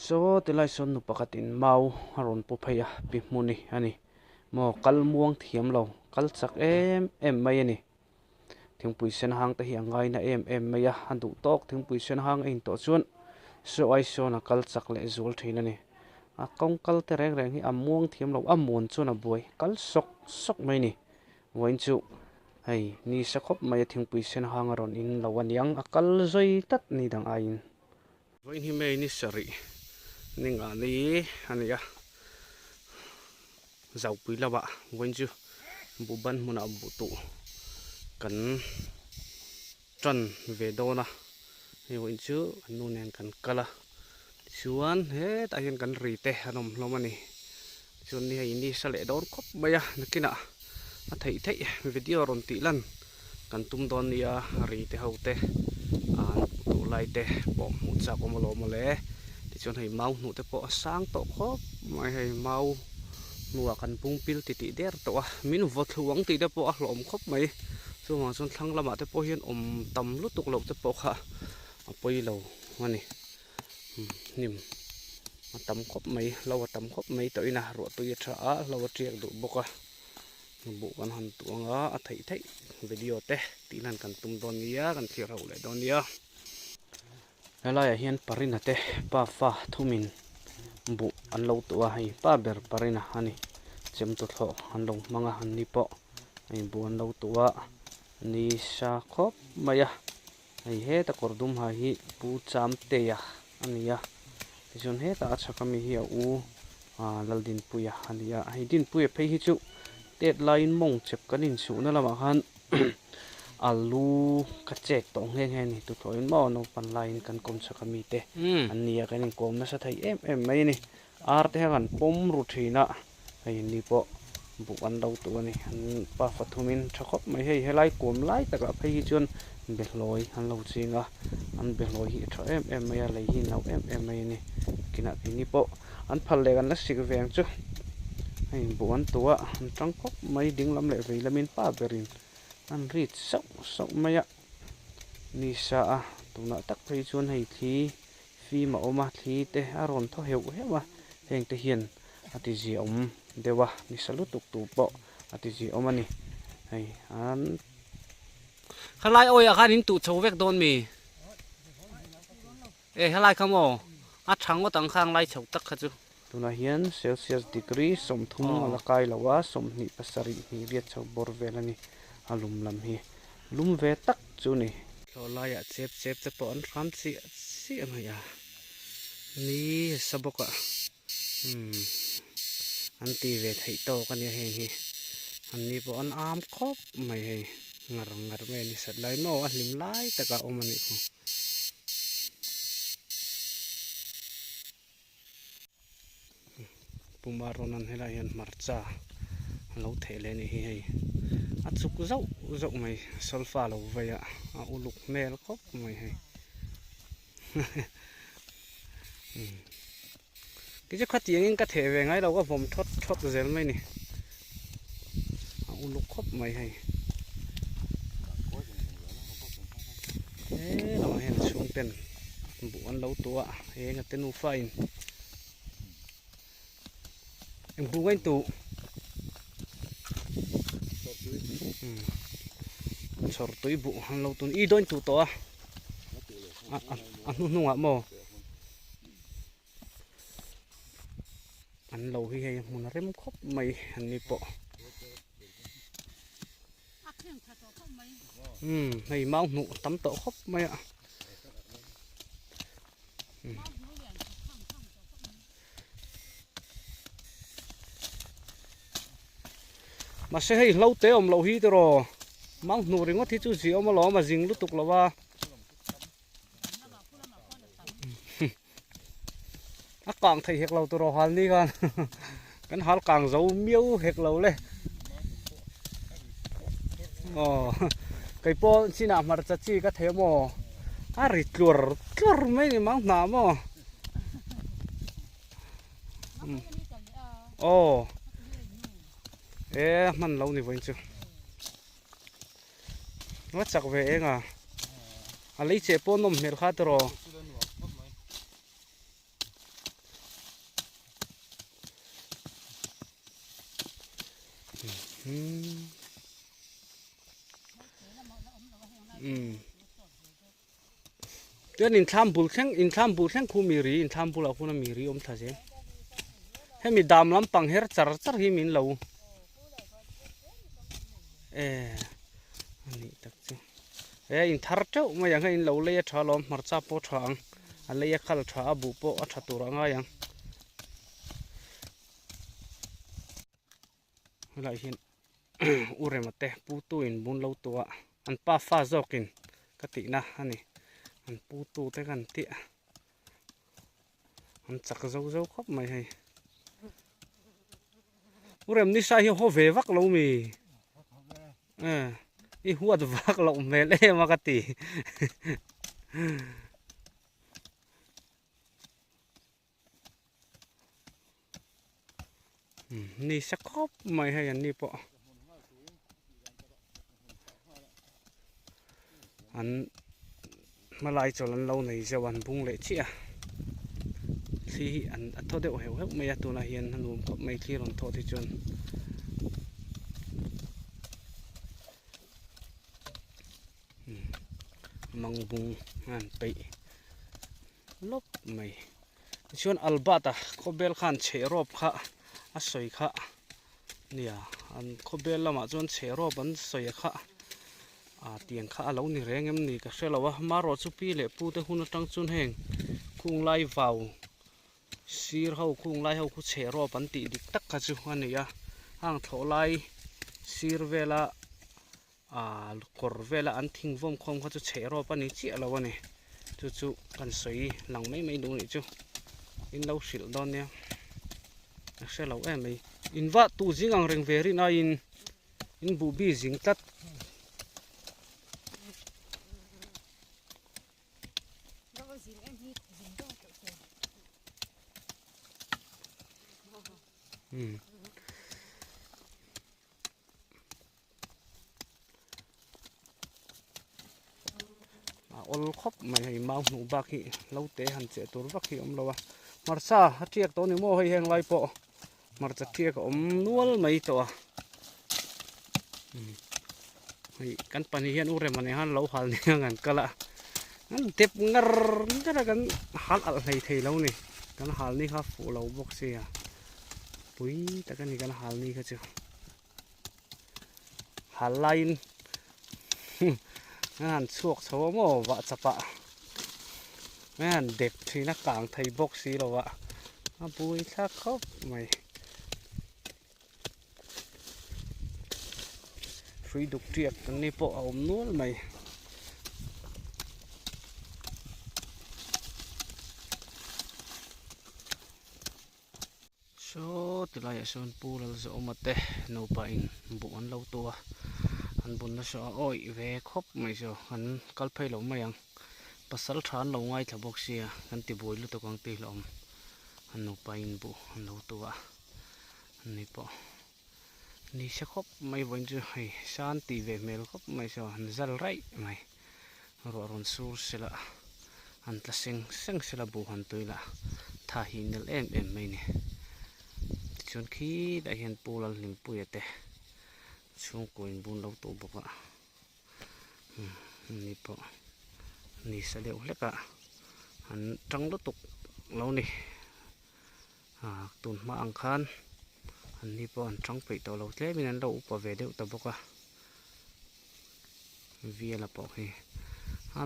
So tilai son nu pakatin mau haron pu phaya pi muni ani mo kal muang thiam lo kal chak em mai ani thingpui sen hang ta hi angai na em mai a handu tok thingpui sen hang ein to chuan so ai so na kal chak le zul thin ani a kong kal te reng reng hi amuang thiam lo amon chuan a buai kal sok mai ni wain chu hei ni sakhop mai thingpui sen hang ron in lawan yang akal zoi tat ni dang ain wain hi mai ni sari ninga ni ania zau pui lawa wain chu buban muna butu kan tran ve dona hi wain chu anu nen kan kala chuan he ta hian kan ri te anom hlomani chuan ni hei ni sale don khop maya nakina a thei video ron ti lan kan tum don nia ri te hote an tu lai te po mu cha ko molo mole ti chuan hei mau nu te po sang to khop mai hei mau nuwa kan pungpil ti der to a min vot luang ti de po a hlom khop mai chu ma chuan thlang lama te po hian tam lutuk lo te po kha a poi lo mani nim tam khop mai lo tam khop mai to ina ro tu ya tha a lo triak du boka bu kan han tu anga a thei video te ti nan kan tum don nia kan thir ho le don nia helai hian parina te pa fa thumin bu an lo tu a hai pa ber parina ani chem tu tho an lo manga han ni po ai bu an lo tu a ni sa khop maya ai he ta kordum ha hi pu cham te ya ania jon he ta acha kami hi u laldin puya ania ai din puya phei hi chu tet line mong chep kanin su na lama han alu ka chek to nge ni tu thoin mo no pan line kan kom cha kami te ania kanin kom na sa thai em mai ni ar te han pom ru thina ai ni po bu an lo tu ani pa fathumin thakop mai hei helai kom lai taka phei hi chun behloi an lo chinga an behloi hi tha em mai lei hi nau em mai ni kina ni po an phal le kan la sik veng chu hei bu an tua an tangkop mai ding lam le vei lamin pa berin an rit sok maya ni sa a tuna tak phei chun hei thi fi ma oma thi te aron tho heu hewa heng te hian ati ji om dewa ni salu tuk tu po ati ji omani hei an khalai oi a khanin tu chowek don mi e halai khamo a thang tang khang lai chau tak kha chu tuna hian celsius degree som thum ala kai lawa som ni pasari ni riat chau bor velani alum lam hi lum ve tak chu ni tholaya chep te po an ram si amaya ni saboka an ti ve thei to kan ya he hi an ni po an am khop mai hei ngar me ni sat lai mo a hlim lai taka omani ko pumaronan hela hian marcha lo thele ni hi hei achuk zau mai solfa lo veya a uluk mel khop mai hei ki je khati ngin ka the ve ngai lo ka vom thot zel mai ni a uluk khop mai hei lo hen chung pen bu an lo tua he nga tenu fain em bu ngain tu sor tui bu han lo tun I doin tu to a nu nga mo an lo hi hei mun rem khop mai an ni po hei mau nu tam to khop mai a mà sẽ hay lâu té om lâu hi rồi mang nụ ring thì chú gì om lo mà ding lúc tục lo ba á càng thấy hệt lâu rồi hal đi con cái hal càng giấu miêu hệt lâu lên cái po xin nào mà chắc chi cái thế mò á rít lur mấy cái mang nà mò man lâu này vậy chứ nó chắc về anh à lấy chế po nôm mệt khát rồi เดือนอินทามบุลแข้งคูมีรีอินทามบุลเอาคุณมีรีอมท่าเจให้มีดามลำปังเฮรจาร์หิมินเหลาอันนี้ตักจิอินทาร์เจ้ามาอย่างให้อินเหลาเลยชาลอมมาร์จ้าโปชางอันเลยขัลชาบุโปอัชตุรังอายังเวลาเห็นอุเรมาเตะปูตุอินบุญเหลาตัวอันป้าฟ้าจอกินกตินะอันนี้อันปูตุเตกันเตะอันจักเจ้าครับไม่ให้อุเรมนี่ใช่หัวเววักเรามีอีหัววักเราเมล่มากตินี่สักครบไม่ให้อันนี้ปะอันมาลายจนเราในจะวันบุ้งเละเชี่ยที่อันทอดเดียวเหวไม่ยาตัวนาเฮียนรวมกับไม่ที่ลงทอดที่จนมังบุงอันไปลบไม่ชวนอัลบาตาขบเบลขันเชรอบค่ะอัศยค่ะเนี่ยอันขบเบลละมาชวนเชรอบันสวยค่ะเตียงค่ะเรานี่แรงเอ็มนี่ก็เชื่อเราว่ามารอสุปีเละปูแต่หุ่นตั้งจุนแห่งคุงไล่วาวซีร์เขาคุงไล่เขาคุเชรอบันตีดิกตักกะจุอันนี้ห่างเท่าไล่ซีร์เวลากรเวลาอันทิ้งวงคมเขาจะเชรอบันนี้เจี๋ยแล้ววันนี้จู่กันสวยหลังไม่ดูนี่จู่อินเราสิลดอนเนี่ยเชื่อเราไม่อินว่าตู้จิงอังเริงเวริน่าอินบูบีจิงตัดอลคบไม่ให้เมาหนูบักฮีเราเตะหันเจตัวบักฮีอมเราวะมาร์ซาเทียกตัวนี้โม่ให้แหงไล่ปอมาร์ซาเทียกอมนวลไม่ตัวกันปันเฮียนอุเรมันเนี่ยฮันเราหันเนี่ยงันก็ละงั้นเต็บงัรก็แล้วกันหันอะไรเทเรานี่กันหันนี่ครับฟูเราบอกเสียปุ้ยแต่กันนี่กันหันนี่ก็จะหันไลน์งานสวกสวมวะจะปะงานเด็กที่นักกลางไทยบกสีเราวะปุ้ยถ้าเขาไม่ฟรีดุกเทียกกันนี่พอเอานู้นไหมโชติลายส่วนปูเราจะออกมาเตะโนไปบุอันเราตัวอันบุญนะชอโอ้ยเวคบไม่ชออันกัลเพลเราไม่ยังปัสสาวะทานเราง่ายถ้าบอกเสียกันติบุยลุตะกวางตีเราอันโนไปบุอันเราตัวอันนี้ปะนี่เชคบไม่วันจะให้ชานตีเวเมลคบไม่ชออันจัลไรไม่รอรุนสูร์เสละอันตะเซ็งเสละบุหันตัวละท่าหินเอ็มไม่เนี่ยชวนขี้ได้เห็นปูเราหลิงปุยเตะช่วงกุยบุญเราตัวบอกว่านี่ปะนี่เสด็จเล็กอันจังรถตกเรานี่ตุนมาอังคารอันนี้ปะอันจังไปตัวเราเท่านั้นเราอุปเวเดียวตัวบอกว่าเวียละปะเฮ้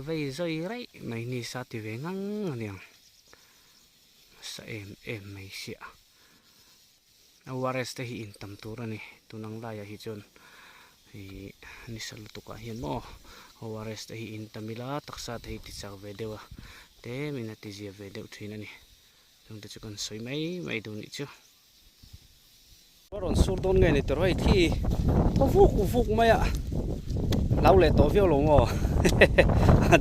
เวียใจไรไม่นี่สัตว์เวงังเนี่ยสเอ็มไม่เสียเอาวาร์สเตหินตำตัวนี่ตัวนังลายฮิจนนี่สลุตุกะเห็นมั้งเอาวาร์สเตหินตำมิลาตักษะที่ติดจากเวเดียวเต้มินาติเจียเวเดียวที่นั่นนี่ตรงที่จุกันสวยไม่ดูนี่จ้ะว่าเราสูดต้นไงนี่ตัวไอ้ที่ตัวฟุกไม่อะเราเลยตัวฟิวลงอ๋อ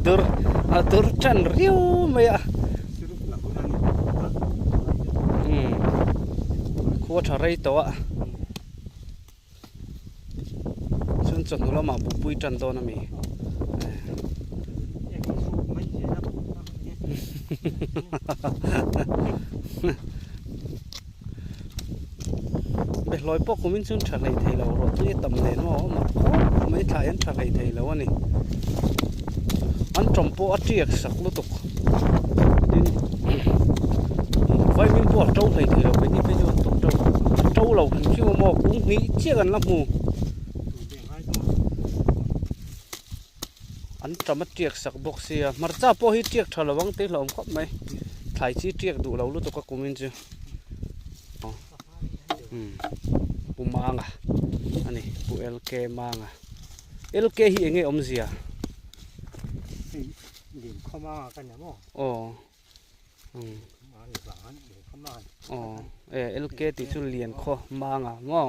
ตัวจันริ้วไม่อะขวดอะไรตัวจนเรามาปุยจันตัวนั่นมีเบล ลอยปอกกูมินซุนทะเลไทยเรารถที่ตำเลนว่ามาโคไม่ถ่ายอันทะเลไทยแล้วนี่อันจมโปอัดเจียกสักลุตุกดินไฟมินปวดเจ้าไทยเราไปนี่ไปจนตกเจ้าเราชื่อว่าหมอกกุ้งนี้เชี่ยกันละหมูอันจำมัดเจียกสักบกเสียมาจ้าพอฮิเจียกทะเลวังเตะเราครบไหมถ่ายชีเจียกดูเราลุตุกกูมินจูปูมังอ่ะอันนี้ปูเอลเคมังอ่ะเอลเคฮีเองไงอมเสียเลี้ยงเข้ามากันเนี่ยมั้งอ๋อมาหนึ่งหลังเลี้ยงเข้ามาอ๋อเอลเคติดจุเลียนข้อมังอ่ะมั้ง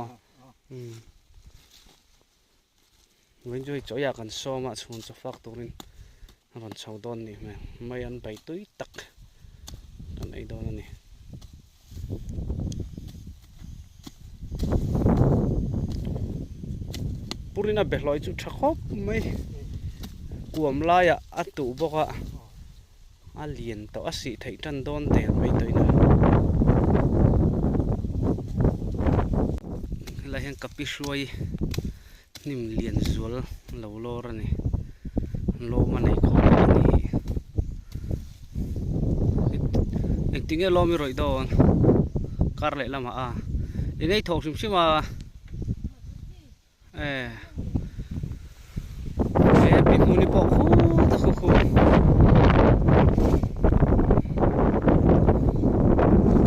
วันจุยจ่อยกันซ้อมอ่ะชวนจะฟักตัวนี้รันชาวดอนนี่แม่ไม่อันไปตุ้ยตักตอนไอ้ดอนนี่ปุรินาเบลลอยจุดชักคบไม่กวมลายอ่ะอัตุบอกว่าอาเลียนต่ออาศิไทยจันดอนเดนไม่ตัวนะลายแห่งกับพิชวยนิ่มเลียนสวลเหลาโลระนี่โลมันในคอนี่เอ็งติ้งเอโลมีรอยดอนการเละละมาอ่ะเอ็งไอ้ถกชิมชิมาปิดหูนี่ปอกคู่ตะคู่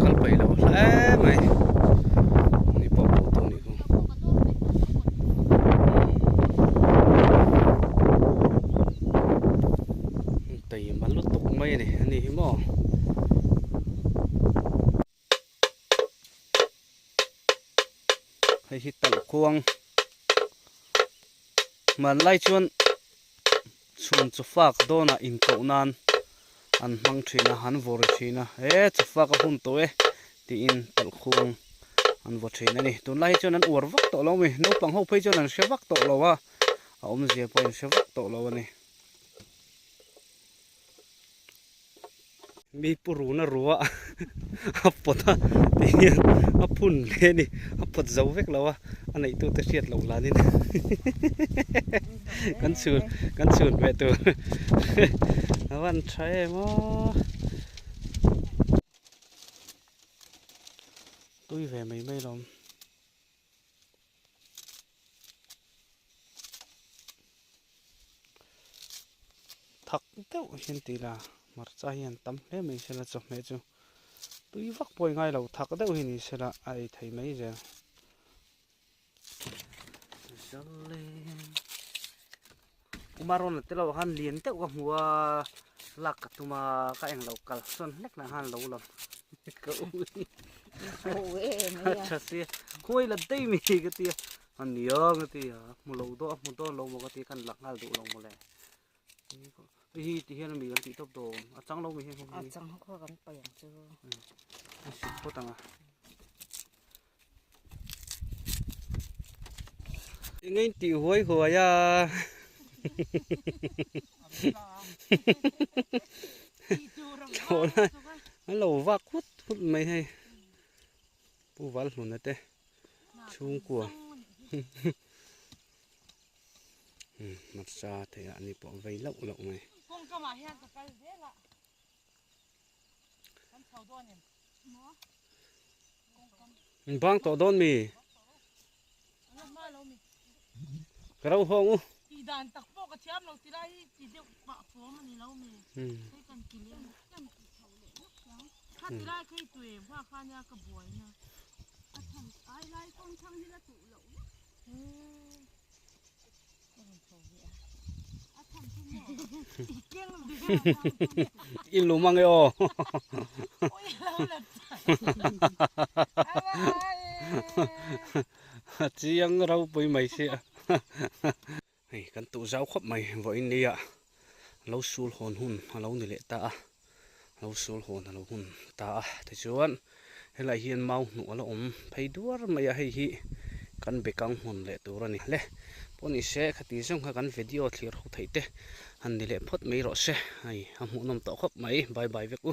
ขันไปแล้วไม่นี่ปอกคู่ตัวนี้คู่แต่มันลุตกไม่เนี่ยอันนี้มั้งให้ฮิตตะควงมันไล่ชวนจะฝากโดนอินเก่านานอันมังทีนะหันวอร์ทีนะจะฝากหุ่นตัวที่อินตะคุงอันวอร์ทีนะนี่ตัวไล่ชวนนั้นอวดวักโตเราไหมน้องปังเขาไปชวนนั้นเชื่อวักโตเราว่าเอาไม่เสียไปเชื่อวักโตเราวันนี้มีปูรูนะรัวอับปดที่อับพุ่นเลยนี่อับปดเจ้าเวกแล้วว่าอันไหนตัวตะเชียดเราลานี่นะกันสูนไปตัววันใช้มั้งตุ้ยแหวนไม่ลมทักเต้าเห็นตีละมาใจเย็นตั้มเล่ไม่ใช่ละจบไม่จูตุ้ยฟักป่วยไงเราทักเต้าเห็นนี่ใช่ละไอ้ไทยไม่ใช่อุมารุนเตลาหันเลียนเต้ากับหัวลักตุมาก็เองเรากัลส่วนเล็กนะหันเราลำก็อุ้ยชัดเสียคุยละได้มีก็ตีอันนี้ก็ตีมุลโดเราบอกตีกันหลักงานดูเราหมดเลยที่ที่เห็นมีกันตีตบโดนอาจังเราไม่เห็นพวกนี้อาจังเขากันไปอย่างเจ้าสิพูดต่างยังไงตีหัวยาโจนะเราวักพุดไม่ให้ผู้วัดหนุนนะเต้ชุ่มกลัวมัดซาเถอะอันนี้ปอไว้เล่าไหมบางตัวโดนมีกระเราห้องอีด่านตักโปกระเทียมเราที่ได้ที่เดียวปะโฟมันนี่เรามีให้กันกินเลี้ยงกันข้าที่ได้เคยตัวเองว่าข้าเนี่ยกระบวยนะทำไอ้ไล่ต้นช่างที่ละตุ่เหลวอินรู้มั้งไงอ๋อจียังเราไปไม่เสียนี่กันตัวเจ้าครบไหมว่าอินเดียเราสูลหุ่นเรานี่แหละตาเราสูลหุ่นเราหุ่นตาแต่ชวนให้ไหลเฮียนเมาหนูเราไปด้วยไม่อยากให้ฮีกันเบกังหุ่นแหละตัวนี้เลยพวกนี้เสกที่ส่งกันวิดีโอที่เราถ่ายเตะอันนี้แหละพอดไม่รอดเสไอ้หมูน้ำตกครบไหมบายเวกุ